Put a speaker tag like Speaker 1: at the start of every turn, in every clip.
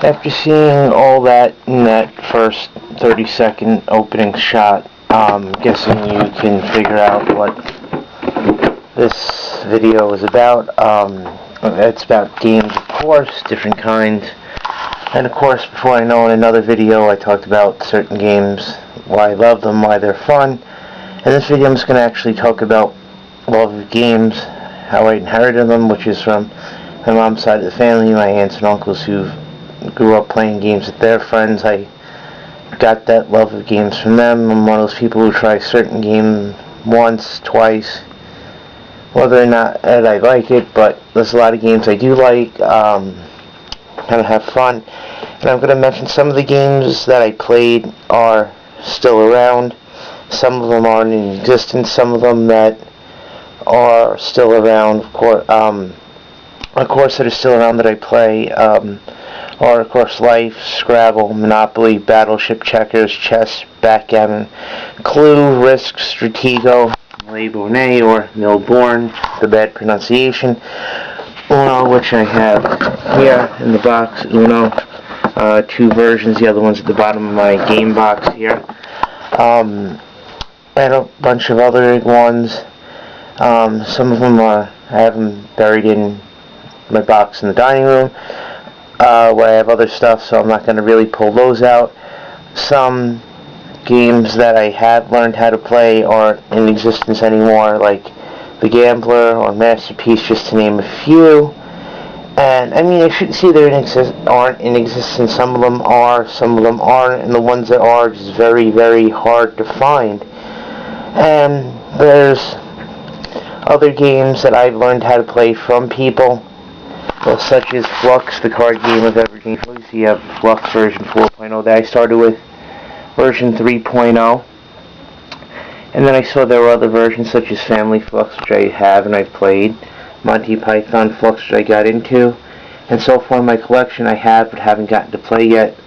Speaker 1: After seeing all that in that first 30-second opening shot, guessing you can figure out what this video is about. It's about games, of course, different kinds. And of course, before I know, in another video I talked about certain games, why I love them, why they're fun. In this video I'm just going to actually talk about love of games, how I inherited them, which is from my mom's side of the family, my aunts and uncles who grew up playing games with their friends. I got that love of games from them. I'm one of those people who try a certain game once, twice, whether or not I like it, but there's a lot of games I do like, kind of have fun. And I'm going to mention some of the games that I played are still around. Some of them aren't in existence. Some of them that are still around, of course, that are still around that I play, are, of course, Life, Scrabble, Monopoly, Battleship, Checkers, Chess, Backgammon, Clue, Risk, Stratego, Monet or Milborn, the bad pronunciation, Uno, which I have here in the box, Uno, two versions, the other one's at the bottom of my game box here, and a bunch of other ones. Some of them I have them buried in my box in the dining room, where I have other stuff, so I'm not going to really pull those out. Some games that I have learned how to play aren't in existence anymore, like The Gambler or Masterpiece, just to name a few. And I mean, I shouldn't say they aren't in existence. Some of them are, some of them aren't, and the ones that are just very, very hard to find. And there's other games that I've learned how to play from people, such as Flux, the card game of Evergreen Flux. You have Flux version 4.0 that I started with, version 3.0, and then I saw there were other versions such as Family Flux, which I have and I've played, Monty Python Flux, which I got into, and so far in my collection I have but haven't gotten to play yet,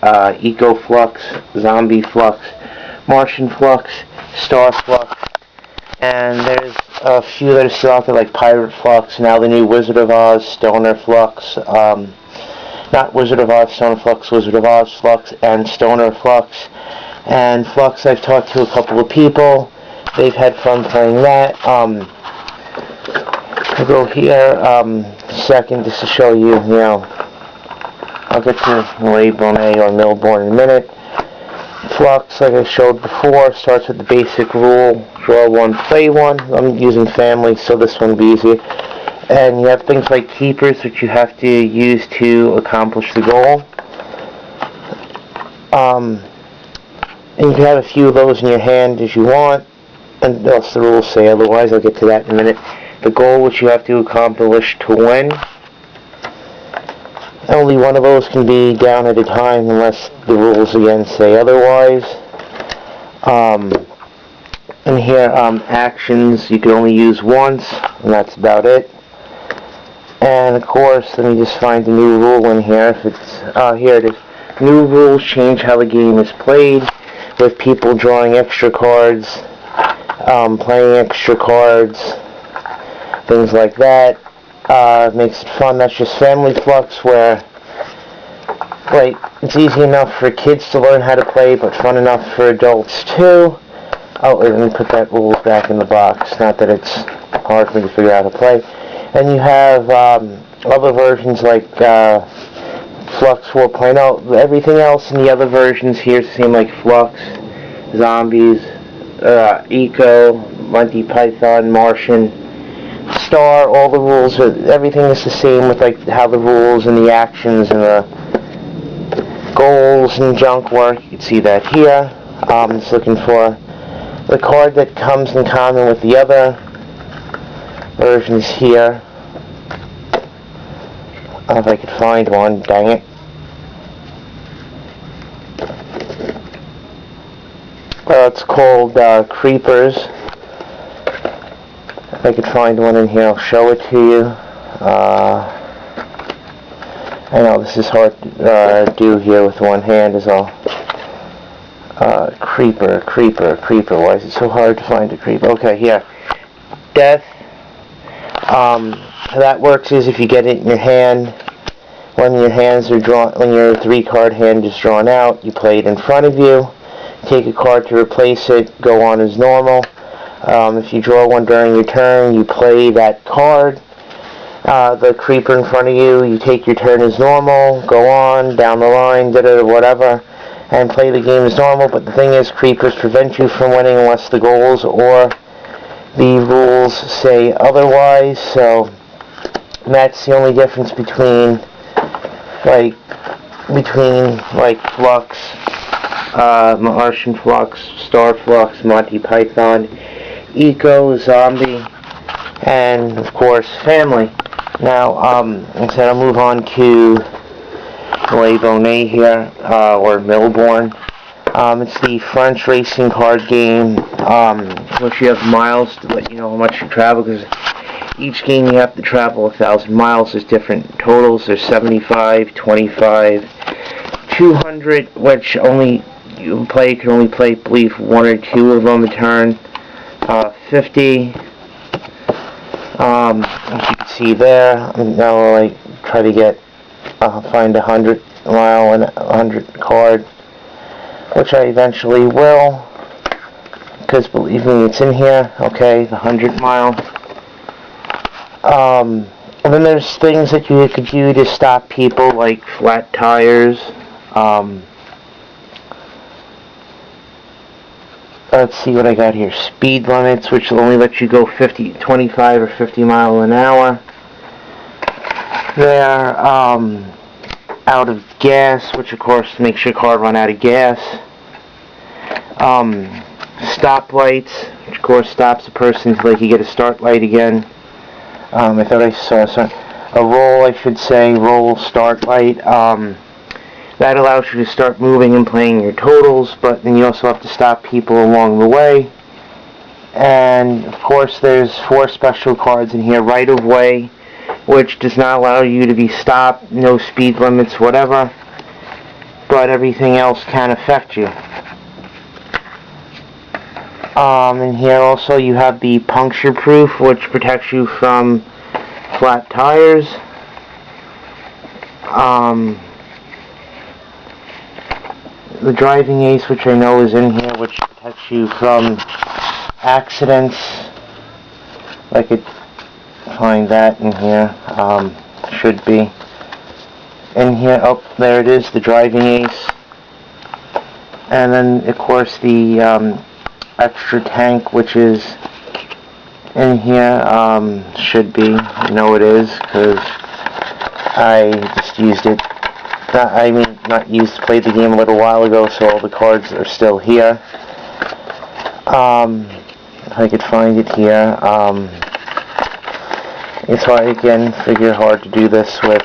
Speaker 1: Eco Flux, Zombie Flux, Martian Flux, Star Flux, and there's a few that are still out there like Pirate Flux, now the new Wizard of Oz, Stoner Flux, not Wizard of Oz, Stoner Flux, Wizard of Oz Flux, and Stoner Flux. And Flux, I've talked to a couple of people. They've had fun playing that. I'll go here second just to show you, I'll get to Monet or Milborn in a minute. Flux, like I showed before, starts with the basic rule, draw one, play one. I'm using Family, so this one will be easier. And you have things like keepers, which you have to use to accomplish the goal. And you can have a few of those in your hand as you want, unless the rules say otherwise. I'll get to that in a minute. The goal which you have to accomplish to win. Only one of those can be down at a time unless the rules again say otherwise. And here, actions you can only use once, and that's about it. And of course, let me just find the new rule in here. If it's here it is. New rules change how the game is played, with people drawing extra cards, playing extra cards, things like that. Makes it fun. That's just Family Flux, where it's easy enough for kids to learn how to play, but fun enough for adults too. Oh, let me put that rules back in the box. Not that it's hard for me to figure out how to play. And you have other versions like Flux 4.0. Everything else in the other versions here is the same, like Flux, Zombies, Eco, Monty Python, Martian, Star. All the rules, everything is the same with like how the rules and the actions and the goals and junk work. You can see that here. Just looking for the card that comes in common with the other versions here. If I could find one, dang it. It's called Creepers. If I could find one in here, I'll show it to you. I know this is hard to do here with one hand, is all. Creeper. Why is it so hard to find a creeper? Okay, here. Death. How that works is if you get it in your hand, when your hands are drawn, when your 3-card hand is drawn out, you play it in front of you. Take a card to replace it, go on as normal. If you draw one during your turn, you play that card. The creeper in front of you, you take your turn as normal, go on, down the line, whatever, and play the game as normal. But the thing is, creepers prevent you from winning unless the goals or the rules say otherwise. So that's the only difference between Flux, Martian Flux, Star Flux, Monty Python, Eco, Zombie, and of course Family. Now, instead I'll move on to Le Bonnet here, or Melbourne. It's the French racing card game, which you have miles to let you know how much you travel, because each game you have to travel 1,000 miles. There's different totals. There's 75, 25, 200, which can only play, I believe, 1 or 2 of them a turn. 50. As you can see there, now I try to find 100 mile and 100 card, which I eventually will, because believe me, it's in here. Okay, the 100 mile. And then there's things that you could do to stop people, like flat tires. Let's see what I got here. Speed limits, which will only let you go 25 or 50 miles an hour. They're out of gas, which of course makes your car run out of gas. Stoplights, which of course stops a person until they can get a start light again. I thought I saw a roll, I should say, roll start light. That allows you to start moving and playing your totals, but then you also have to stop people along the way. And of course there's 4 special cards in here. Right of way, which does not allow you to be stopped, no speed limits, whatever, but everything else can affect you. In here also you have the puncture proof, which protects you from flat tires. The driving ace, which I know is in here, which protects you from accidents. I could find that in here. Should be in here. Oh, there it is, the driving ace. And then of course the extra tank, which is in here. Should be. I know it is, because I just used it. Played the game a little while ago, so all the cards are still here. If I could find it here. It's hard, again, hard to do this with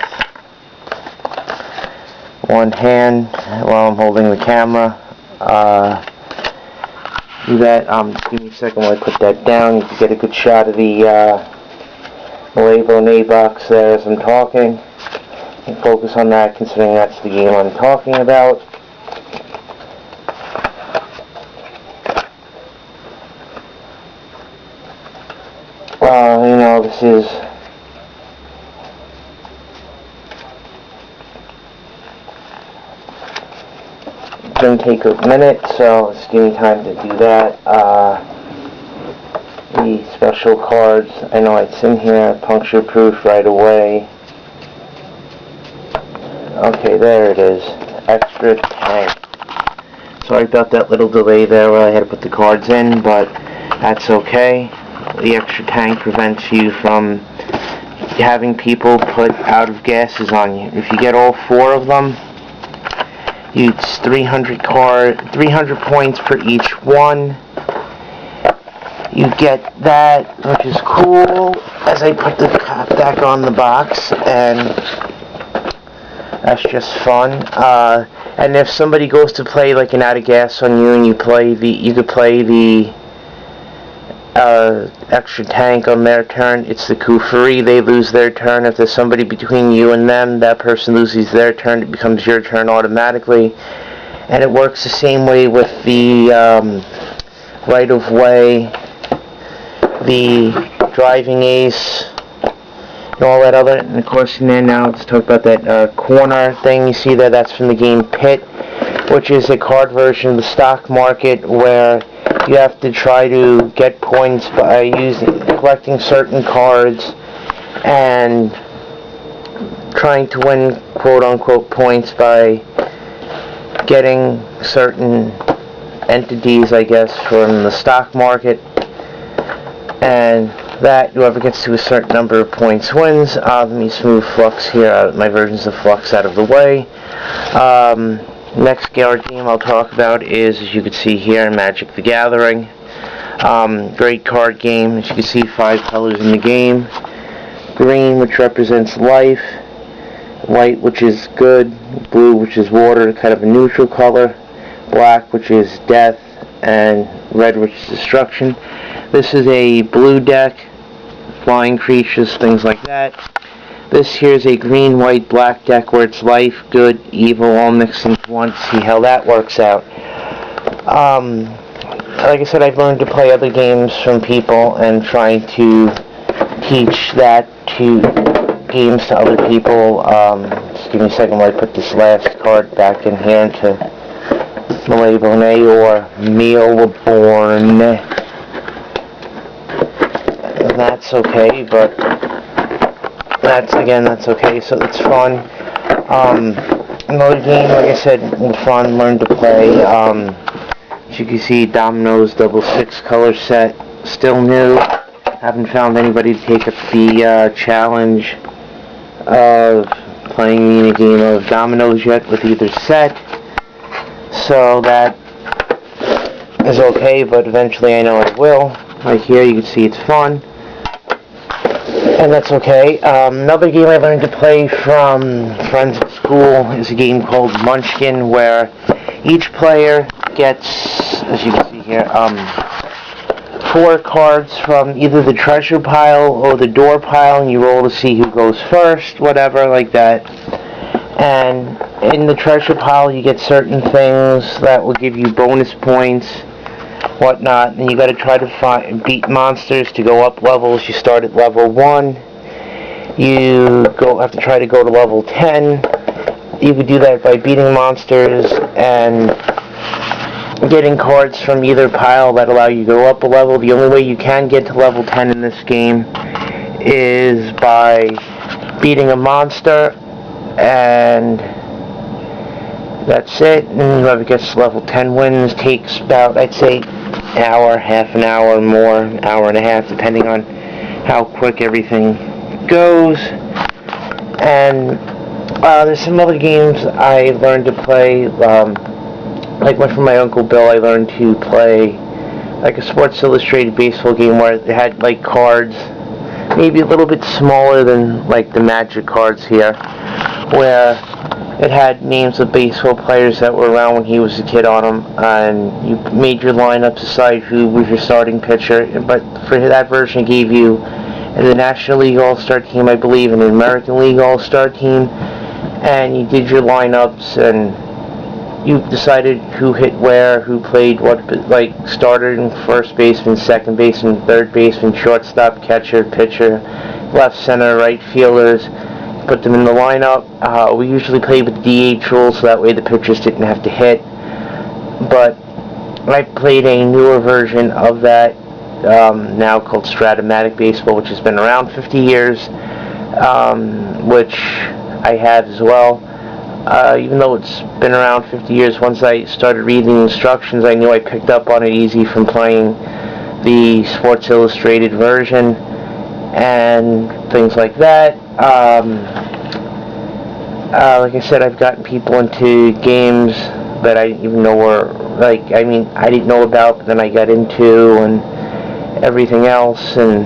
Speaker 1: one hand while I'm holding the camera. Do that. Give me a second while I put that down. You can get a good shot of the Le Bonnet box there as I'm talking. And focus on that, considering that's the game I'm talking about. This is going to take a minute, so let's give me time to do that. The special cards, I know it's in here. Puncture proof, right away. Okay, there it is. Extra tank. Sorry about that little delay there where I had to put the cards in, but that's okay. The extra tank prevents you from having people put out of gases on you. If you get all 4 of them, it's 300 points per each one. You get that, which is cool, as I put the cap back on the box, and that's just fun. And if somebody goes to play like an out of gas on you, and you could play the extra tank on their turn, it's the coup free. They lose their turn. If there's somebody between you and them, that person loses their turn. It becomes your turn automatically. And it works the same way with the right of way, the driving ace, and all that other. And of course, and then now let's talk about that corner thing you see there. That's from the game Pit, which is a card version of the stock market where you have to try to get points by collecting certain cards and trying to win quote-unquote points by getting certain entities, I guess, from the stock market, and that whoever gets to a certain number of points wins. Let me smooth Flux here, my versions of Flux out of the way. Next card game I'll talk about is, as you can see here, Magic the Gathering. Great card game. As you can see, 5 colors in the game. Green, which represents life. White, which is good. Blue, which is water, kind of a neutral color. Black, which is death. And red, which is destruction. This is a blue deck. Flying creatures, things like that. This here is a green, white, black deck where it's life, good, evil, all mixed into one. See how that works out. Like I said, I've learned to play other games from people and trying to teach that games to other people. Just give me a second while I put this last card back in here into Malay or Mealborn. That's okay, but that's okay, so it's fun. Another game, like I said, fun, learn to play. As you can see, Domino's double 6 color set, still new. Haven't found anybody to take up the challenge of playing me in a game of Domino's yet with either set. So that is okay, but eventually I know I will. Right here you can see it's fun. And that's okay. Another game I learned to play from friends at school is a game called Munchkin, where each player gets, as you can see here, 4 cards from either the treasure pile or the door pile, and you roll to see who goes first, whatever, like that. And in the treasure pile you get certain things that will give you bonus points, whatnot, and you got to try to beat monsters to go up levels. You start at level 1, you have to try to go to level 10. You can do that by beating monsters and getting cards from either pile that allow you to go up a level. The only way you can get to level 10 in this game is by beating a monster, and that's it. And whoever gets to level 10 wins. Takes about, I'd say, an hour, half an hour, more, an hour and a half, depending on how quick everything goes. And there's some other games I learned to play, like one from my Uncle Bill. I learned to play like a Sports Illustrated baseball game where it had like cards, maybe a little bit smaller than like the Magic cards here, where it had names of baseball players that were around when he was a kid on them, and you made your lineup, decide who was your starting pitcher. But for that version, it gave you in the National League All-Star team, I believe, and the American League All-Star team, and you did your lineups, and you decided who hit where, who played what, like starter and first baseman, second baseman, third baseman, shortstop, catcher, pitcher, left center, right fielders. Put them in the lineup. We usually played with DH rules, so that way the pitchers didn't have to hit. But I played a newer version of that now called Strat-o-Matic baseball, which has been around 50 years, which I have as well. Even though it's been around 50 years, once I started reading the instructions, I knew I picked up on it easy from playing the Sports Illustrated version and things like that. Like I said, I've gotten people into games that I didn't even know were, I didn't know about, but then I got into, and everything else. And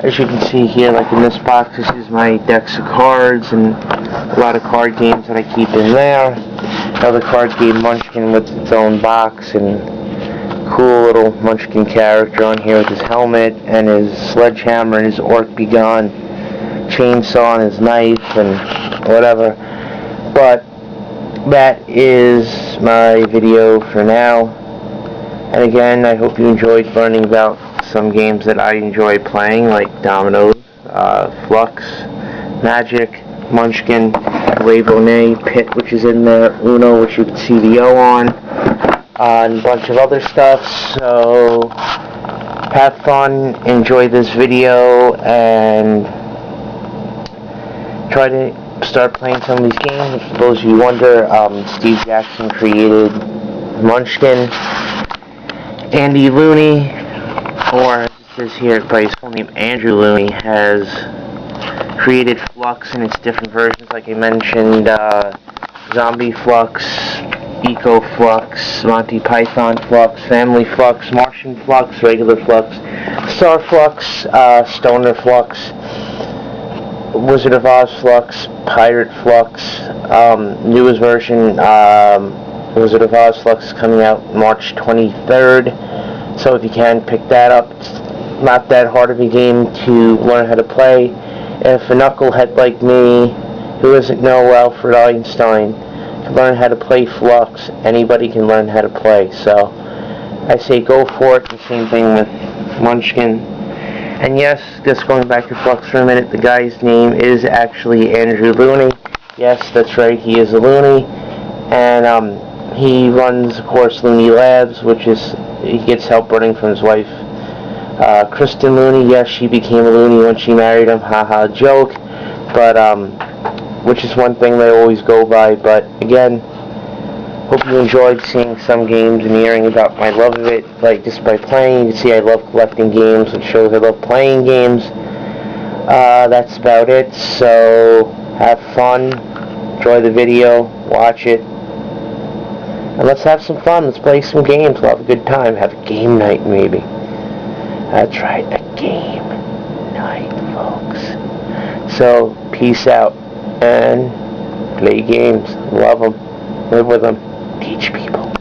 Speaker 1: as you can see here, like in this box, this is my decks of cards and a lot of card games that I keep in there. Another card game, Munchkin, with its own box, and cool little Munchkin character on here with his helmet and his sledgehammer and his Orc Be Gone chainsaw and his knife and whatever. But that is my video for now. And again, I hope you enjoyed learning about some games that I enjoy playing, like Domino's. Flux, Magic, Munchkin, Bonet, Pit, which is in there, Uno, which you can see the O on, and a bunch of other stuff. So have fun, enjoy this video, and try to start playing some of these games. For those of you who wonder, Steve Jackson created Munchkin. Andy Looney, or as it says here by his full name, Andrew Looney, has created Flux in its different versions, like I mentioned, Zombie Flux, Eco Flux, Monty Python Flux, Family Flux, Martian Flux, Regular Flux, Star Flux, Stoner Flux, Wizard of Oz Flux, Pirate Flux, newest version, Wizard of Oz Flux is coming out March 23rd, so if you can, pick that up. It's not that hard of a game to learn how to play. If a knucklehead like me, who doesn't know Alfred Einstein, can learn how to play Flux, anybody can learn how to play. So I say go for it. The same thing with Munchkin. And yes, just going back to Flux for a minute, the guy's name is actually Andrew Looney. Yes, that's right, he is a loony. And he runs, of course, Looney Labs, which is, he gets help running from his wife, Kristen Looney. Yes, she became a loony when she married him, haha, joke. But, which is one thing they always go by. But again, hope you enjoyed seeing some games and hearing about my love of it, like just by playing. You can see I love collecting games, which shows I love playing games. That's about it. So have fun, enjoy the video, watch it, and let's have some fun. Let's play some games. We'll have a good time. Have a game night, maybe. That's right, a game night, folks. So peace out and play games. Love them. Live with them. Teach people.